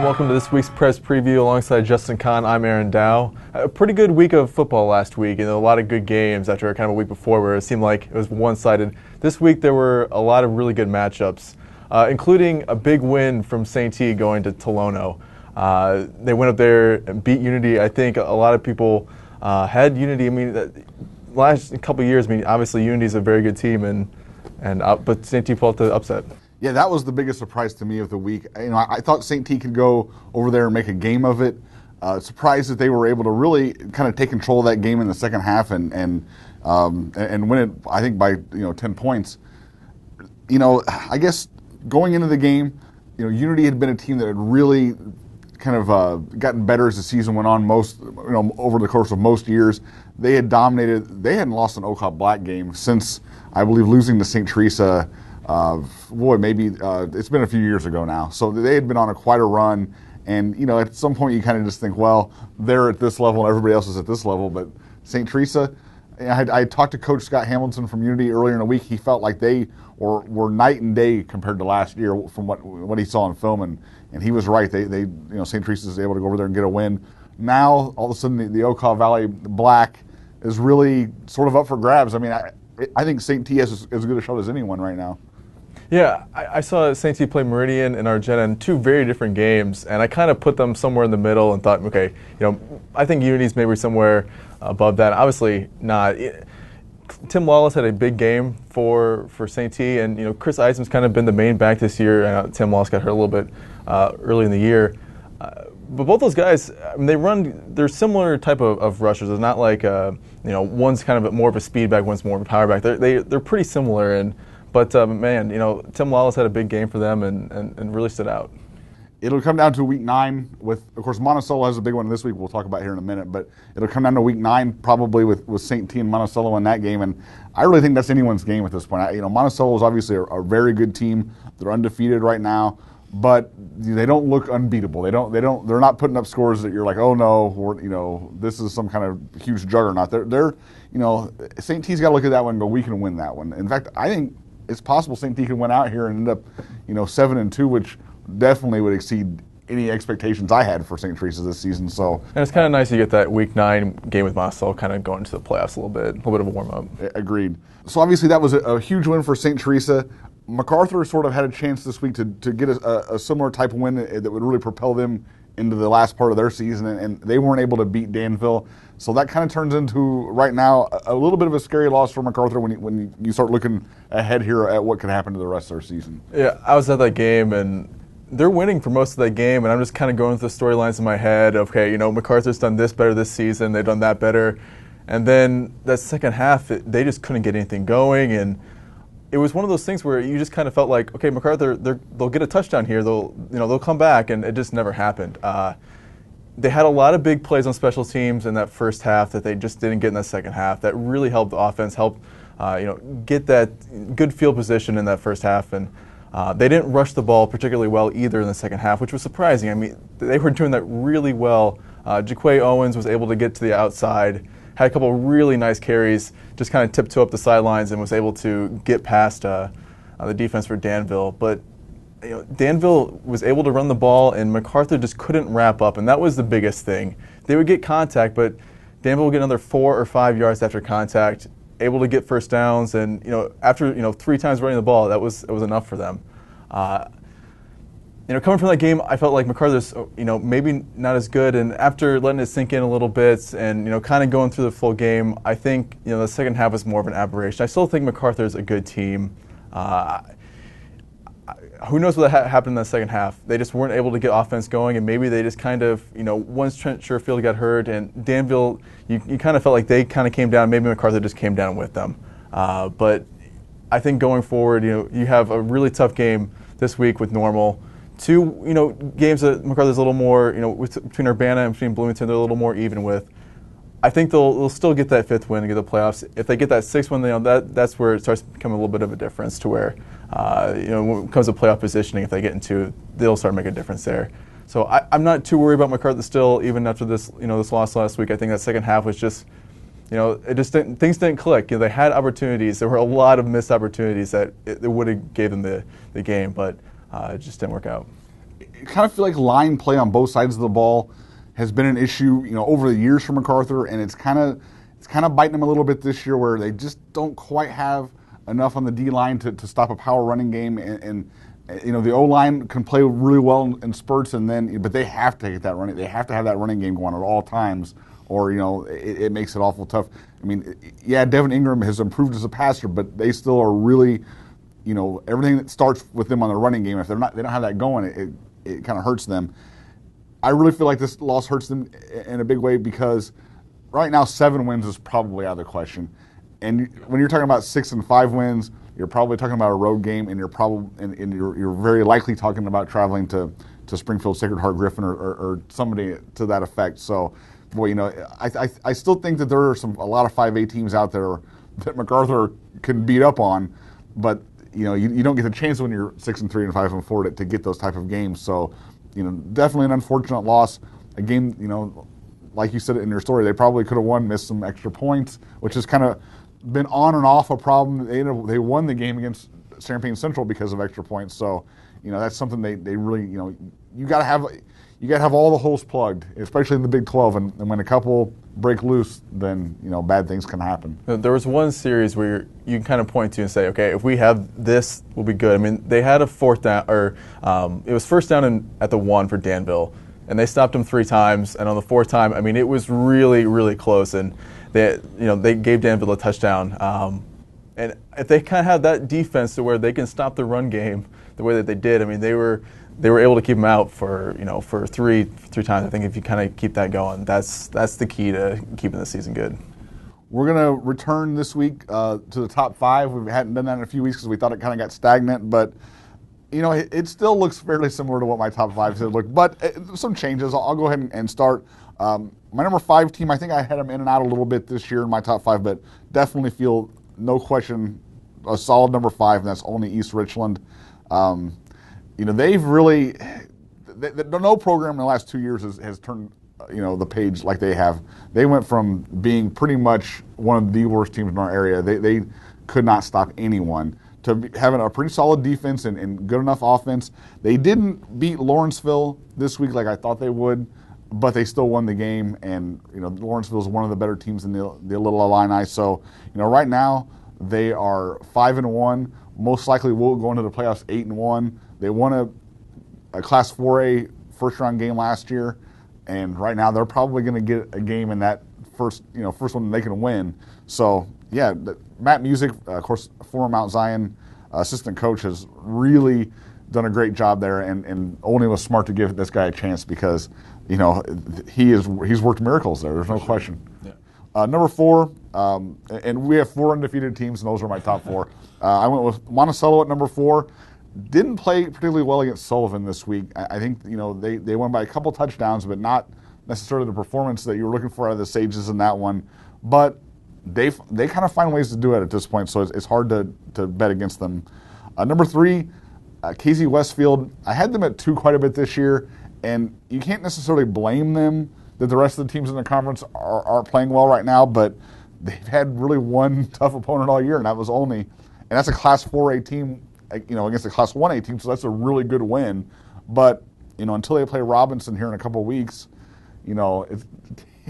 welcome to this week's press preview alongside Justin Conn. I'm Aren. A pretty good week of football last week, and a lot of good games after kind of a week before where it seemed like it was one-sided. This week there were a lot of really good matchups, including a big win from St. T going to Tolono. They went up there and beat Unity. I think a lot of people had Unity. I mean, last couple of years, I mean, obviously Unity is a very good team, but St. T pulled the upset. Yeah, that was the biggest surprise to me of the week. I thought St. T could go over there and make a game of it. Surprised that they were able to really kind of take control of that game in the second half and win it, I think, by 10 points. I guess going into the game, Unity had been a team that had really kind of gotten better as the season went on. Over the course of most years, they had dominated. They hadn't lost an Ocop Black game since, I believe, losing to St. Teresa. It's been a few years ago now. So they had been on quite a run, and at some point you kind of just think, well, they're at this level and everybody else is at this level. But St. Teresa, I talked to Coach Scott Hamilton from Unity earlier in the week. He felt like they were night and day compared to last year from what he saw in film, and he was right. They St. Teresa is able to go over there and get a win. Now all of a sudden the Ocala Valley Black is really sort of up for grabs. I mean, I think St. T has as good a shot as anyone right now. Yeah, I saw St. T play Meridian and Argenta in two very different games, and I kind of put them somewhere in the middle and thought, okay, I think Unity's maybe somewhere above that. Obviously not. Tim Lawless had a big game for St. T, and Chris Isam's kind of been the main back this year. I know Tim Lawless got hurt a little bit early in the year. But both those guys, I mean, they're similar type of rushers. It's not like one's kind of more of a speed back, one's more of a power back. They're pretty similar, But man, Tim Lawless had a big game for them and really stood out. It'll come down to week 9 with, of course, Monticello has a big one this week we'll talk about here in a minute, but it'll come down to week 9 probably with St. T and Monticello in that game, and I really think that's anyone's game at this point. Monticello is obviously a very good team. They're undefeated right now, but they don't look unbeatable. They're not putting up scores that you're like, oh no, this is some kind of huge juggernaut. St. T's got to look at that one and go, we can win that one. In fact, I think it's possible St. T can win out here and end up, 7-2, which definitely would exceed any expectations I had for St. Teresa this season. So, and it's kind of nice to get that week 9 game with Monticello kind of going into the playoffs a little bit of a warm up. Agreed. So obviously that was a huge win for St. Teresa. MacArthur sort of had a chance this week to get a similar type of win that would really propel them into the last part of their season, and they weren't able to beat Danville. So that kind of turns into, right now, a little bit of a scary loss for MacArthur when you start looking ahead here at what could happen to the rest of their season. Yeah, I was at that game, and they're winning for most of that game, and I'm just kind of going through the storylines in my head of, okay, MacArthur's done this better this season, they've done that better. And then that second half, they just couldn't get anything going, and it was one of those things where you just kind of felt like, okay, MacArthur, they'll get a touchdown here, they'll come back, and it just never happened. They had a lot of big plays on special teams in that first half that they just didn't get in that second half. That really helped the offense, get that good field position in that first half, and they didn't rush the ball particularly well either in the second half, which was surprising. I mean, they were doing that really well. Jaquay Owens was able to get to the outside, had a couple of really nice carries, just kind of tiptoe up the sidelines and was able to get past the defense for Danville. But Danville was able to run the ball, and MacArthur just couldn't wrap up, and that was the biggest thing. They would get contact, but Danville would get another 4 or 5 yards after contact, able to get first downs, and after 3 times running the ball, it was enough for them. Coming from that game, I felt like MacArthur's maybe not as good, and after letting it sink in a little bit and kind of going through the full game, I think the second half was more of an aberration. I still think MacArthur's a good team. Who knows what happened in the second half? They just weren't able to get offense going, and maybe they just kind of, once Trent Sherfield got hurt and Danville, you kind of felt like they kind of came down. Maybe MacArthur just came down with them. But I think going forward, you have a really tough game this week with Normal. 2, games that MacArthur's a little more, between Urbana and between Bloomington, they're a little more even with. I think they'll still get that 5th win and get the playoffs. If they get that 6th win, that's where it starts to become a little bit of a difference to where, when it comes to playoff positioning, if they get into, they'll start making a difference there. So I'm not too worried about MacArthur still, even after this, this loss last week. I think that second half was just, things didn't click. They had opportunities. There were a lot of missed opportunities that it would have gave them the game, but it just didn't work out. I kind of feel like line play on both sides of the ball has been an issue, over the years for MacArthur, and it's kind of biting them a little bit this year, where they just don't quite have enough on the D line to stop a power running game, and the O line can play really well in spurts, but they have to get that running. They have to have that running game going at all times, or it makes it awful tough. I mean, yeah, Devin Ingram has improved as a passer, but they still are really, everything that starts with them on the running game. If they don't have that going, it kind of hurts them. I really feel like this loss hurts them in a big way, because right now 7 wins is probably out of the question. And when you're talking about 6 and 5 wins, you're probably talking about a road game, and you're very likely talking about traveling to Springfield Sacred Heart Griffin or somebody to that effect. So, boy, I still think that there are a lot of 5A teams out there that MacArthur can beat up on, but you don't get the chance when you're 6 and 3 and 5 and 4 to get those type of games. So, definitely an unfortunate loss. A game, like you said in your story, they probably could have won, missed some extra points, which has kind of been on and off a problem. They won the game against Champaign Central because of extra points. So, that's something they really, you got to have all the holes plugged, especially in the Big 12. And when a couple break loose, then bad things can happen. There was one series where you can kind of point to and say, okay, if we have this, we'll be good. I mean, they had a 4th down, or it was 1st down at the 1 for Danville, and they stopped them 3 times. And on the 4th time, I mean, it was really, really close, and they gave Danville a touchdown. And if they kind of have that defense to where they can stop the run game the way that they did, I mean, they were able to keep them out for for three times. I think if you kind of keep that going, that's the key to keeping the season good. We're going to return this week to the top 5. We hadn't done that in a few weeks because we thought it kind of got stagnant, but it still looks fairly similar to what my top 5 said look. But some changes. I'll go ahead and start. My number 5 team, I think I had them in and out a little bit this year in my top 5, but definitely feel, no question, a solid number 5, and that's only East Richland. They've really, no program in the last 2 years has turned, the page like they have. They went from being pretty much one of the worst teams in our area. They could not stop anyone, to having a pretty solid defense and good enough offense. They didn't beat Lawrenceville this week like I thought they would, but they still won the game. And Lawrenceville is one of the better teams in the Little Illini. So right now they are 5-1. Most likely will go into the playoffs 8-1. They won a Class 4A first-round game last year, and right now they're probably going to get a game in that first one they can win. So, yeah, Matt Music, of course, former Mount Zion assistant coach, has really done a great job there, and Olney was smart to give this guy a chance because, he's worked miracles there. There's no question. Yeah. Number 4, and we have 4 undefeated teams, and those are my top 4. I went with Monticello at number 4. Didn't play particularly well against Sullivan this week. I think they won by a couple touchdowns, but not necessarily the performance that you were looking for out of the Sages in that one. But they kind of find ways to do it at this point, so it's hard to bet against them. Number 3, CASEY-WESTFIELD. I had them at 2 quite a bit this year, and you can't necessarily blame them that the rest of the teams in the conference aren't playing well right now, but they've had really one tough opponent all year, and that was Olney. And that's a Class 4A team, against a Class 1A team, so that's a really good win. But, until they play Robinson here in a couple of weeks,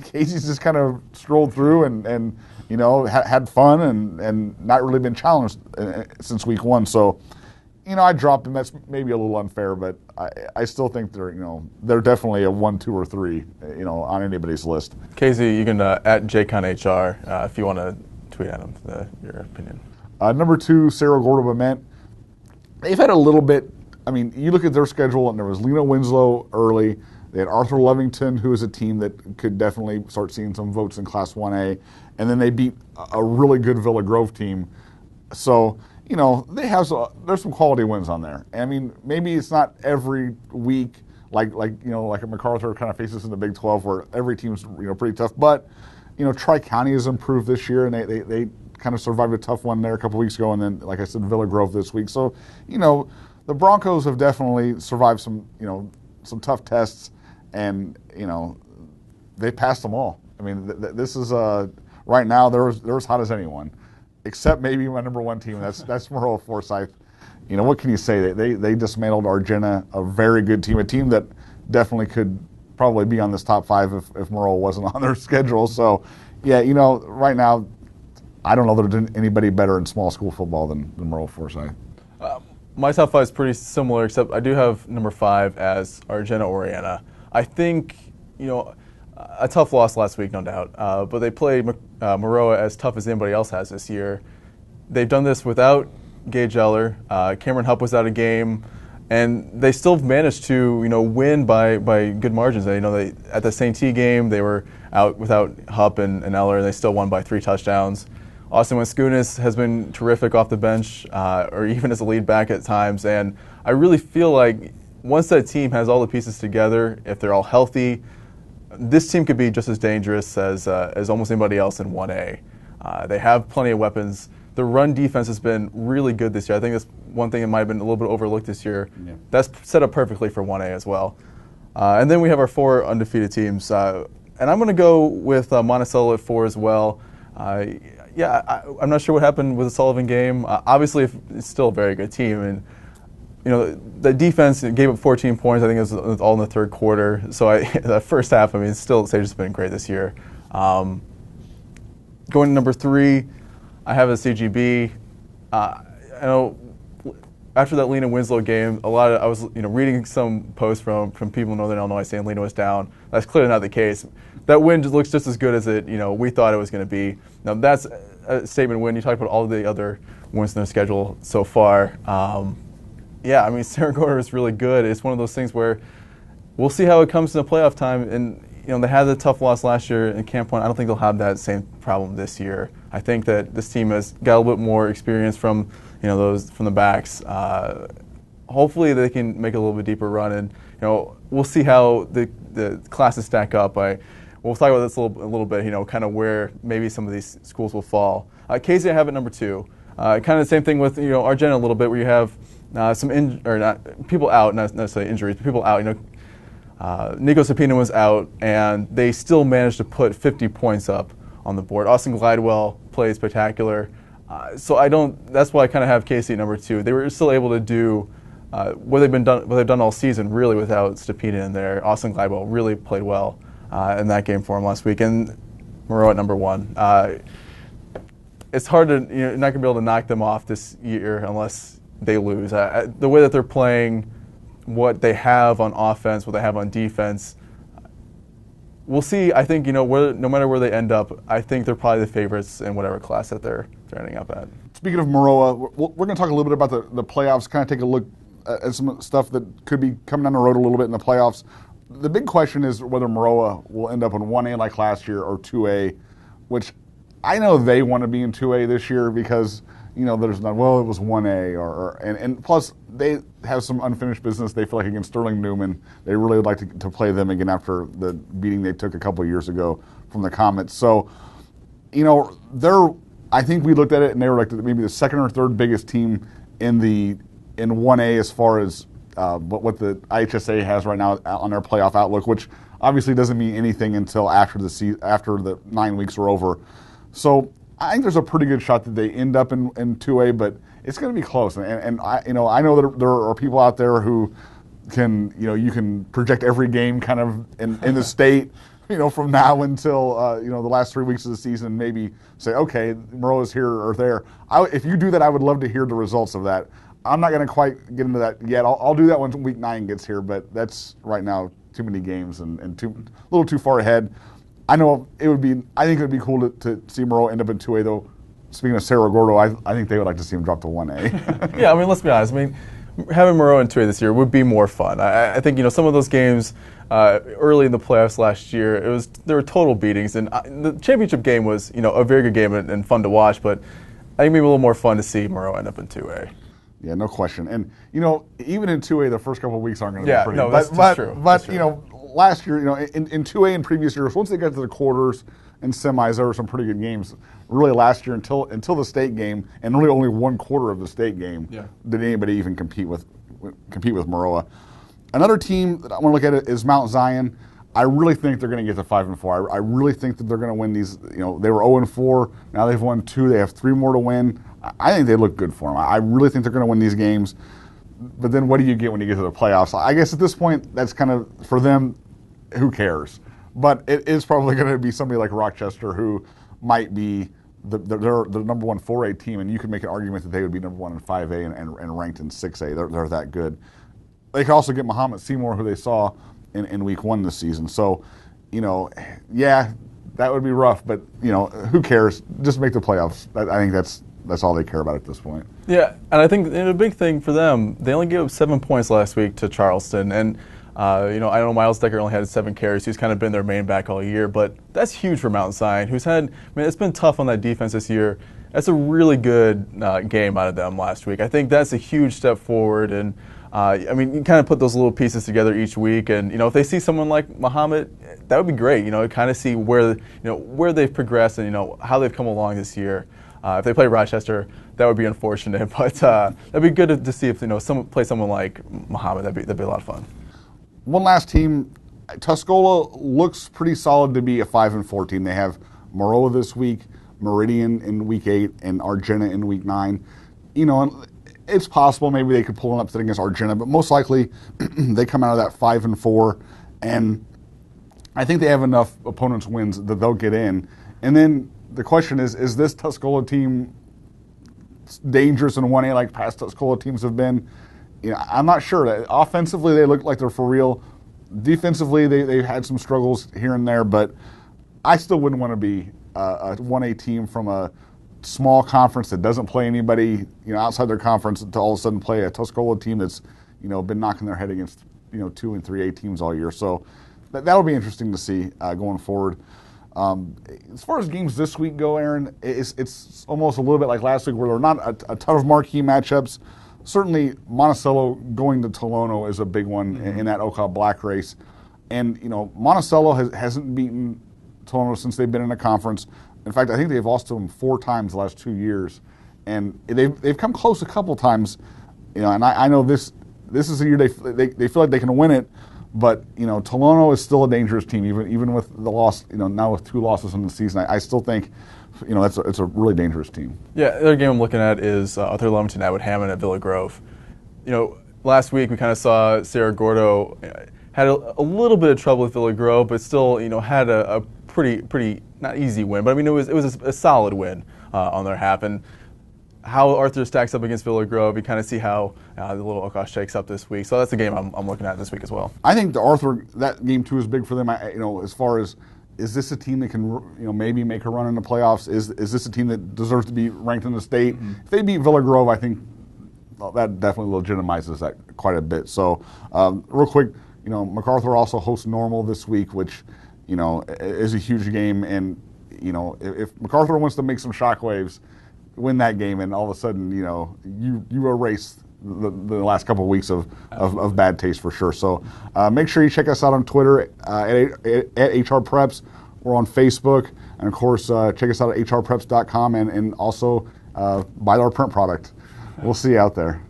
Casey's just kind of strolled through and had fun and not really been challenged since week 1. So, I dropped them. That's maybe a little unfair, but I still think they're definitely a 1, 2, or 3, on anybody's list. Casey, you can at JConnHR if you want to tweet at him your opinion. Number 2, CERRO GORDO-BEMENT. They've had a little bit. I mean, you look at their schedule, and there was Lena Winslow early. They had Arthur Lovington, who is a team that could definitely start seeing some votes in Class 1A. And then they beat a really good Villa Grove team. So, they have there's some quality wins on there. I mean, maybe it's not every week like a MacArthur kind of faces in the Big 12 where every team's pretty tough. But Tri-County has improved this year, and they kind of survived a tough one there a couple weeks ago, and then, like I said, Villa Grove this week. So, the Broncos have definitely survived some tough tests, and they passed them all. I mean, this is right now they're as hot as anyone, except maybe my number 1 team. That's MAROA-FORSYTH. what can you say? They dismantled Argenta, a very good team, a team that definitely could probably be on this top 5 if Maroa wasn't on their schedule. So, yeah, right now, I don't know that there's anybody better in small school football than MAROA-FORSYTH. My top 5 is pretty similar, except I do have number 5 as ARGENTA-OREANA. I think, a tough loss last week, no doubt, but they played Maroa as tough as anybody else has this year. They've done this without Gage Eller. Cameron Hupp was out of game, and they still managed to, win by good margins. They at the St. T game, they were out without Hupp and Eller, and they still won by 3 touchdowns. Austin Wiskunis has been terrific off the bench, or even as a lead back at times, and I really feel like once that team has all the pieces together, if they're all healthy, this team could be just as dangerous as almost anybody else in 1A. They have plenty of weapons. The run defense has been really good this year. I think that's one thing that might have been a little bit overlooked this year. Yeah. That's set up perfectly for 1A as well. And then we have our 4 undefeated teams. And I'm going to go with Monticello at 4 as well. I'm not sure what happened with the Sullivan game. Obviously, it's still a very good team. And the defense gave up 14 points. I think it was all in the third quarter. So the first half, still Sage has been great this year. Going to number 3, I have a CGB. I know after that Lena Winslow game, I was reading some posts from people in Northern Illinois saying Lena was down. That's clearly not the case. That win just looks just as good as we thought it was going to be. Now that's a statement win. You talked about all the other wins in their schedule so far. Cerro Gordo is really good. It's one of those things where we'll see how it comes to the playoff time. And they had a tough loss last year in Camp Point. I don't think they'll have that same problem this year. I think that this team has got a little bit more experience from those from the backs. Hopefully they can make a little bit deeper run, and we'll see how the classes stack up. We'll talk about this a little bit. Kind of where maybe some of these schools will fall. Casey, I have at number 2. Kind of the same thing with Argenta a little bit, where you have people out, not necessarily injuries, but people out. Nico Sapina was out, and they still managed to put 50 points up on the board. Austin Glidewell played spectacular. That's why I kind of have Casey at number 2. They were still able to do what they've done all season, really, without Stapina in there. Austin Glidewell really played well in that game for him last week. And Maroa at number 1. It's hard to, you're not going to be able to knock them off this year unless they lose. The way that they're playing, what they have on offense, what they have on defense, we'll see. I think, no matter where they end up, I think they're probably the favorites in whatever class that they're ending up at. Speaking of Maroa, we're going to talk a little bit about the playoffs, kind of take a look at some stuff that could be coming down the road a little bit in the playoffs. The big question is whether Maroa will end up in 1A like last year or 2A, which I know they want to be in 2A this year because, there's not, it was 1A, and plus they have some unfinished business. They feel like against Sterling Newman, they really would like to play them again after the beating they took a couple of years ago from the Comets. So, I think we looked at it and they were like maybe the second or third biggest team in 1A as far as what the IHSA has right now on their playoff outlook, which obviously doesn't mean anything until after the 9 weeks are over. So I think there's a pretty good shot that they end up in 2A, but it's going to be close. And I know that there are people out there who can, you can project every game kind of in the state, from now until, the last 3 weeks of the season, maybe say, okay, Maroa's here or there. If you do that, I would love to hear the results of that. I'm not going to quite get into that yet. I'll do that when week 9 gets here, but that's right now too many games and a little too far ahead. I think it would be cool to see Maroa end up in 2A, though. Speaking of Cerro Gordo, I think they would like to see him drop to 1A. Yeah, let's be honest. Having Maroa in 2A this year would be more fun. I think, some of those games early in the playoffs last year, there were total beatings, and the championship game was, a very good game and fun to watch, but I think maybe a little more fun to see Maroa end up in 2A. Yeah, no question. And, even in 2A, the first couple of weeks aren't going to be pretty. No, that's true. But, last year, in 2A in previous years, once they got to the quarters and semis, there were some pretty good games. Really last year until the state game, and really only one quarter of the state game, did anybody even compete with Maroa. Another team that I want to look at is Mount Zion. I really think they're going to get to 5-4. I really think that they're going to win these. They were 0-4. Now they've won 2. They have 3 more to win. I think they look good for them. I really think they're going to win these games. But then what do you get when you get to the playoffs? I guess at this point, that's kind of, for them, who cares? But it is probably going to be somebody like Rochester who might be they're the number one 4A team, and you can make an argument that they would be number one in 5A and ranked in 6A. They're that good. They could also get Muhammad Seymour, who they saw in week 1 this season. So, yeah, that would be rough, but, who cares? Just make the playoffs. I think that's all they care about at this point. Yeah, and I think a big thing for them, they only gave up 7 points last week to Charleston, and I know Miles Decker only had 7 carries. He's kind of been their main back all year, but that's huge for Mount Zion, who's had, it's been tough on that defense this year. That's a really good game out of them last week. I think that's a huge step forward, and you kind of put those little pieces together each week, and if they see someone like Muhammad, that would be great. Kind of see where they've progressed and how they've come along this year. If they play Rochester, that would be unfortunate, but that'd be good to see if play someone like Muhammad. That'd be a lot of fun. One last team, Tuscola looks pretty solid to be a 5-4 team. They have MAROA this week, Meridian in week 8, and Argenta in week 9. It's possible maybe they could pull an upset against Argenta, but most likely they come out of that 5-4, and I think they have enough opponents' wins that they'll get in. And then the question is this Tuscola team dangerous in 1A like past Tuscola teams have been? I'm not sure. Offensively, they look like they're for real. Defensively, they've had some struggles here and there, but I still wouldn't want to be a 1A team from a small conference that doesn't play anybody outside their conference to all of a sudden play a Tuscola team that's been knocking their head against 2 and 3A teams all year. So that'll be interesting to see going forward. As far as games this week go, Aaron, it's almost a little bit like last week where there are not a ton of marquee matchups. Certainly, Monticello going to Tolono is a big one in that Oka Black race. And, Monticello hasn't beaten Tolono since they've been in a conference. In fact, I think they've lost to them 4 times the last 2 years. And they've come close a couple times. And I know this is a year they feel like they can win it. But, Tolono is still a dangerous team, even with the loss, now with 2 losses in the season. I still think it's a really dangerous team. Yeah, the other game I'm looking at is Arthur Lumington at Hammond at Villa Grove. Last week we kind of saw Sarah Gordo had a little bit of trouble with Villa Grove, but still, had a pretty not easy win, but it was a solid win on their half. And how Arthur stacks up against Villa Grove, you kind of see how the little Oka shakes up this week. So that's a game I'm looking at this week as well. I think the Arthur, that game too is big for them. As far as, is this a team that can maybe make a run in the playoffs? Is this a team that deserves to be ranked in the state? Mm-hmm. If they beat Villa Grove, I think that definitely legitimizes that quite a bit. So real quick, MacArthur also hosts Normal this week, which is a huge game. And if MacArthur wants to make some shockwaves, win that game, and all of a sudden you erase the last couple of weeks of bad taste for sure. So make sure you check us out on Twitter at HR Preps. We're on Facebook, and of course check us out at hrpreps.com and also buy our print product. We'll see you out there.